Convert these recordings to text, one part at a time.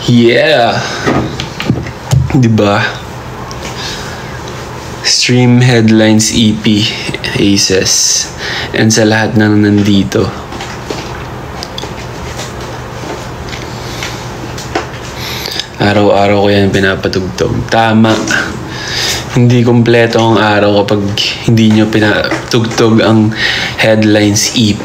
Yeah! Diba? Stream Headlines EP, Aces. And sa lahat ng nandito. Araw-araw ko yan pinapatugtog. Tama. Hindi kompleto ang araw kapag hindi nyo pinatugtog ang Headlines EP.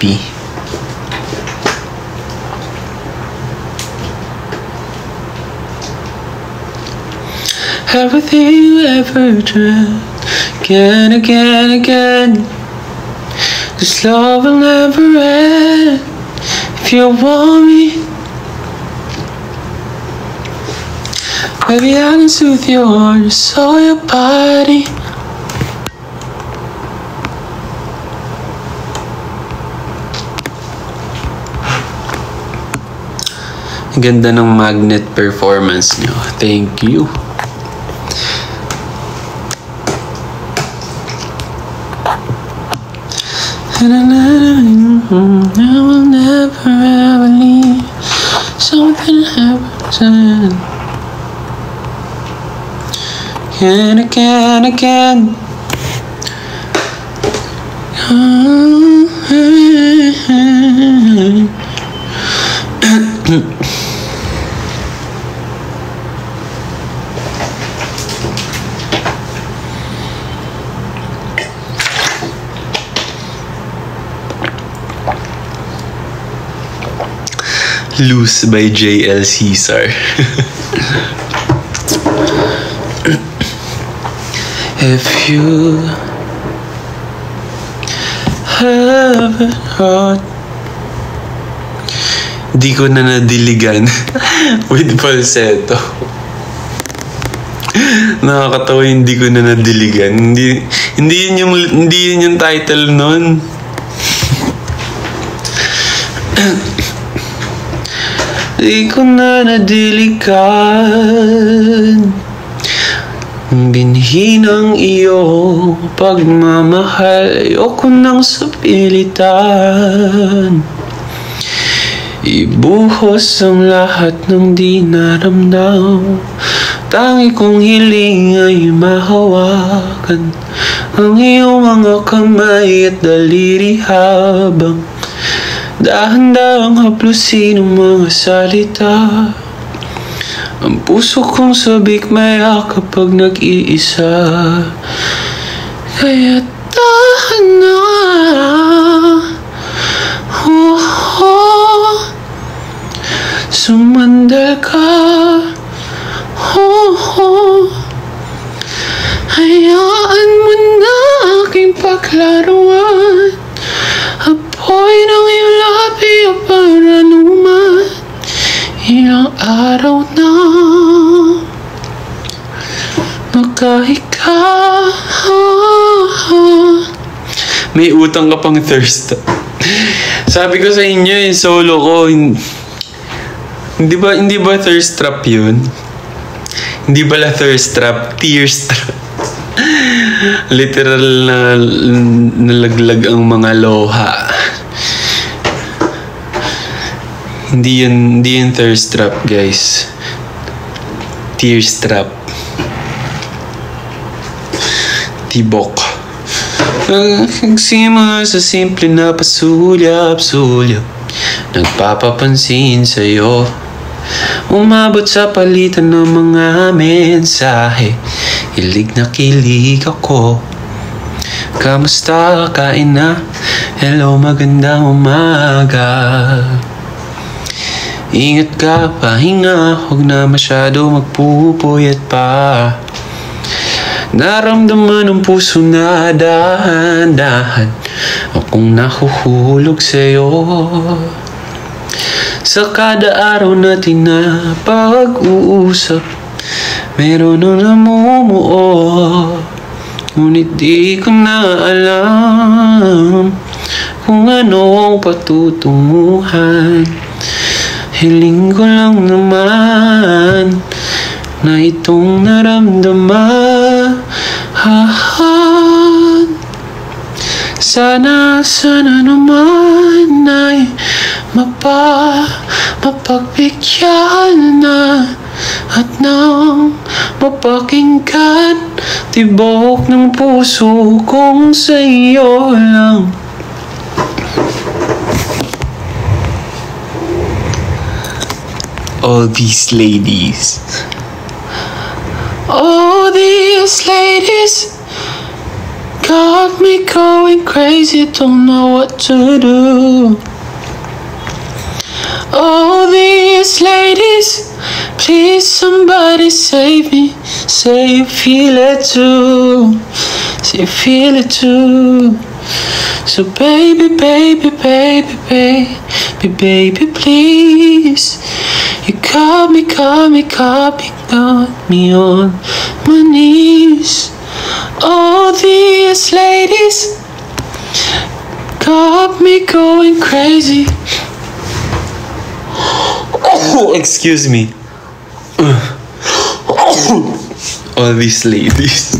Everything you ever dreamt, again, again, again. This love will never end. If you want me, baby, I can soothe your heart, soul, your body. Ganda ng magnet performance nyo. Thank you. I will never ever leave. Something happens again, again, again. Loose by J.L. Caesar. If you haven't heard, di ko na nadiligan with falsetto. Nakakatawa yung di ko na nadiligan. Hindi yun yung title nun. Di ko na nadiligan binhi ng iyong pagmamahal. Ayoko nang sapilitan, ibuhos ang lahat ng di naramdam. Tangi kong hiling ay mahawakan ang iyong mga kamay at daliri habang dahan-dahang haplusin ang mga salita. Ang puso kong sabik maya kapag nag-iisa. Kaya tahan na, sumandal ka, hayaan mo na aking paglaruan. Apoy ng iyong labi para naman ilang araw na makahiga. May utang ka pang thirst. Sabi ko sa inyo yung solo ko, hindi ba thirst trap yun? Hindi pala thirst trap, tears trap. Literal na nalaglag ang mga loha. Hindi yun thirst trap, guys. Tears trap. Tibok. Nagsimula sa simple na pasulyap-sulyap, nagpapapansin sa'yo, umabot sa palitan ng mga mensahe. Hilig na kilig ako. Kamusta? Kain na? Hello, magandang umaga. Ingat ka, pahinga, huwag na masyado magpupuyat pa. Naramdaman ng puso na dahan-dahan akong nahuhulog sa'yo. Sa kada araw natin na pag-uusap, meron nang namumuo, ngunit di ko na alam kung ano ang patutunguhan. Hiling ko lang naman na itong naramdaman. Sana naman ay mapagbigyan na at nang mapakinggan, tibok ng puso kong sa'yo lang. All these ladies. All these ladies got me going crazy, don't know what to do. All these ladies, please somebody save me. Say you feel it too. Say you feel it too. So baby, baby, baby, baby, baby, please. You got me, got me, got me, got me on my knees. All these ladies got me going crazy. Oh, excuse me. All these ladies.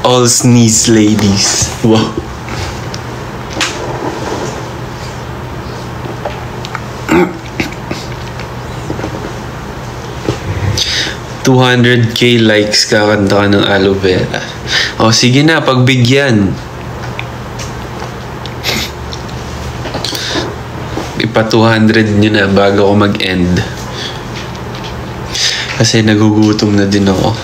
All sneeze ladies. Wow. $200K likes kakanta ka ng aloe vera. O sige na, pagbigyan. Ipa 200 nyo na bago ako mag-end. Kasi nagugutom na din ako.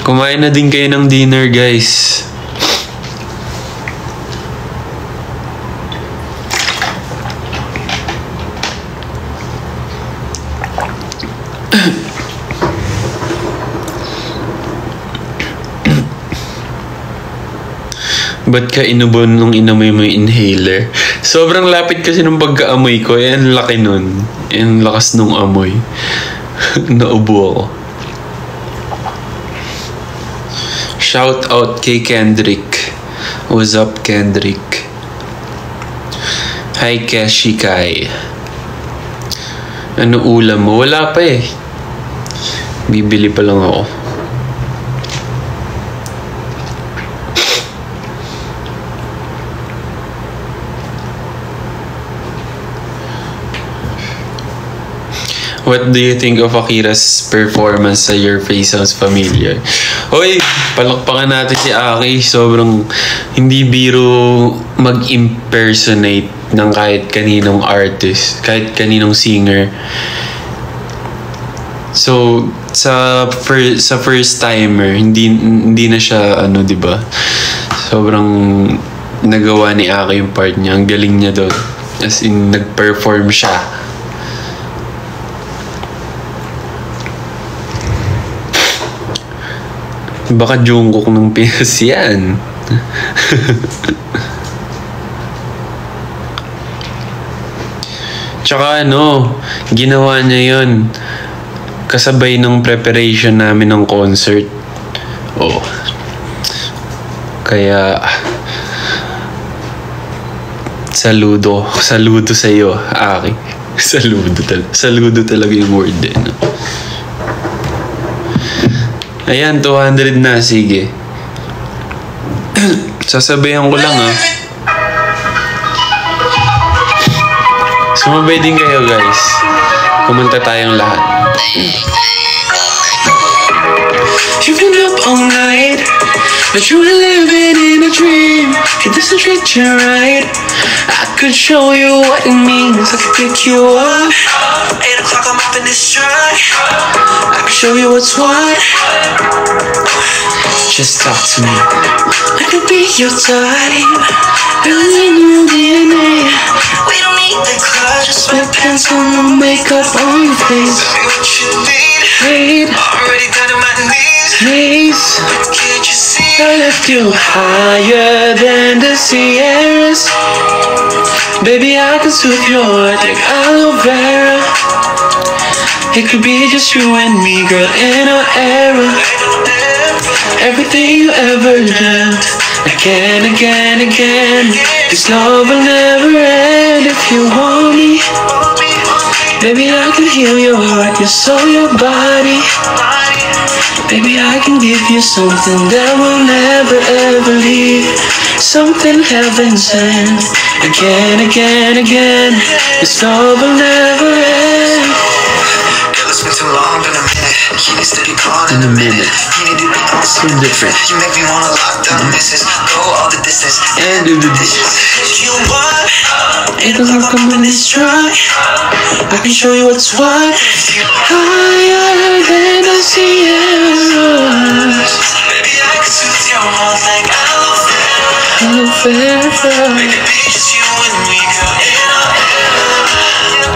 Kumain na din kayo ng dinner, guys. Ba't ka inubon nung inamoy mo yung inhaler? Sobrang lapit kasi nung pagkaamoy ko. Eh, ang laki nun. Ang lakas nung amoy. Naubo ako. Shout out kay Kendrick. What's up, Kendrick? Hi, Keshi Kai. Ano ulam mo? Wala pa eh. Bibili pa lang ako. What do you think of Akira's performance sa Your Face Sounds Familiar? Hoy, palakpakan natin si Aki. Sobrang hindi biro mag-impersonate ng kahit kaninong artist, kahit kaninong singer. So, sa first timer, hindi na siya ano, 'di ba? Sobrang nagawa ni Aki yung part niya. Ang galing niya doon. As in, nag-perform siya. Baka Jungkook ng Pinas yan. Tsaka ano, ginawa niya yun kasabay ng preparation namin ng concert. Oh. Kaya saludo sa iyo, Aki. Saludo talaga yung word eh, no? Ayan, 200 na. Sige. Sasabayan ko lang, ha. Sumabay din kayo, guys. Kumanta tayong lahat. You've been up all night, but you were living in a dream. It doesn't treat you right. I could show you what it means. I could pick you up. 8 o'clock, I'm up in this truck. I could show you what's what. Just talk to me. I could be your type. Feeling your DNA. We don't need the clothes, just sweatpants on the makeup on your face. Tell me what you need. Already down on my knees. But can't you see? I left you higher than the Sierras. Baby, I can soothe your heart like aloe vera. It could be just you and me, girl, in our era. Everything you ever dreamt, again, again, again. This love will never end if you want me. Baby, I can heal your heart, your soul, your body. Baby, I can give you something that will never ever leave. Something heaven sent. Again, again, again. This love will never end. Girl, it's been too long, been a minute. You need to be called in a minute. You need to be on So different. You make me wanna lock down the misses. Go all the distance And do the dishes. If you want, It doesn't come in this dry. I can show you what's what. Higher than the Sierras. baby, I could soothe your heart like aloe Hello, vera. Farrah. Make it be just you and me, girl, in our era.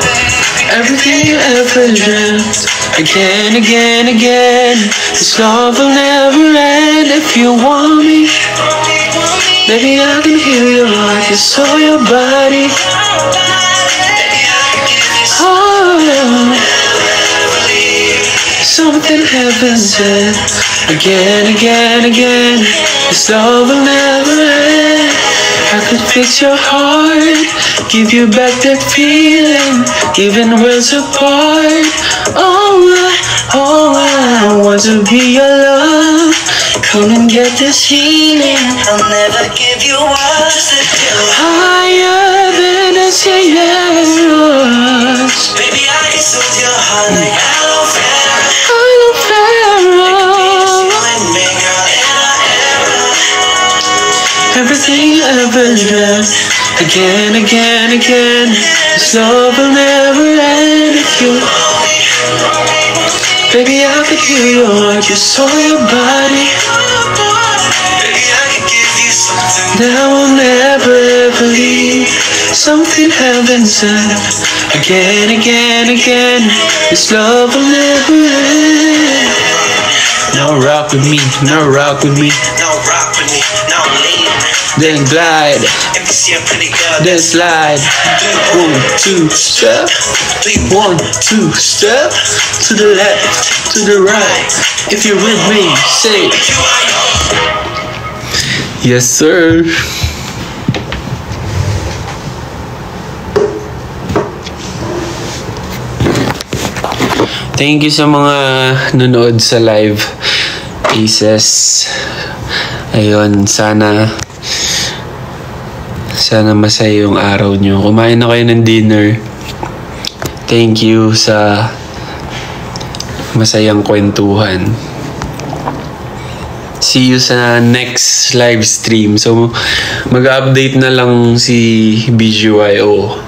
Baby, Everything you ever dreamt. Again, again, again. This love will never end. If you want me, baby, I can heal your heart. You saw your body. Oh, something heaven said. Again, again, again. This love will never end. I could fix your heart, give you back that feeling, even worlds apart. Oh, I want to be your love. Come and get this healing. I'll never give you up, just a little. Higher than the Sierras. Baby, I can soothe your heart like aloe vera. Hello, Farrah. You and me, girl, in our era. Everything you ever dreamt. Again, again, again. This love will never end. If you, baby, I could hear your heart. You saw your body. Baby, I can give you something. That I will never ever leave. Something heaven sent. Again, again, again. This love will never end. Now rock with me, now rock with me. Now rock with me, now lean. Then glide, If you see a pretty girl, then slide. 1, 2, step. 1, 2, step. To the left, to the right. If you're with me, say. you are Yes, sir. Thank you sa mga nanood sa live, Aces. Ayun, sana masaya yung araw nyo. Kumain na kayo ng dinner. Thank you sa masayang kwentuhan. See you sa next live stream. So, mag-update na lang si BGYO_PH.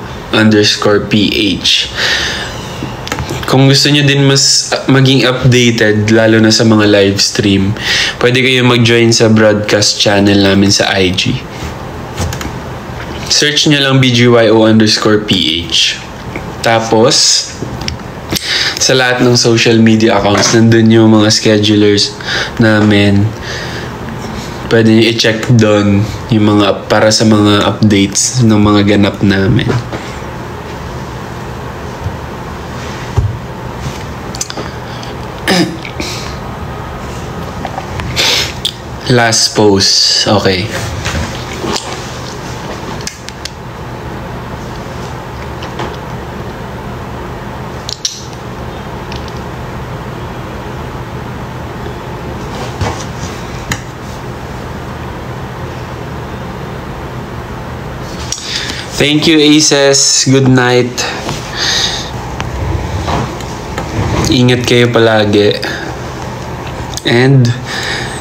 Kung gusto nyo din mas maging updated, lalo na sa mga live stream, pwede kayo mag-join sa broadcast channel namin sa IG. Search nyo lang BGYO_PH. Tapos, sa lahat ng social media accounts, nandun yung mga schedulers namin. Pwede nyo i-check doon yung mga, para sa mga updates ng mga ganap namin. Last post. Okay. Thank you, Aces. Good night. Ingat kayo palagi. And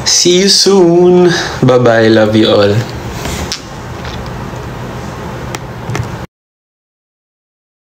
see you soon. Bye-bye. Love you all.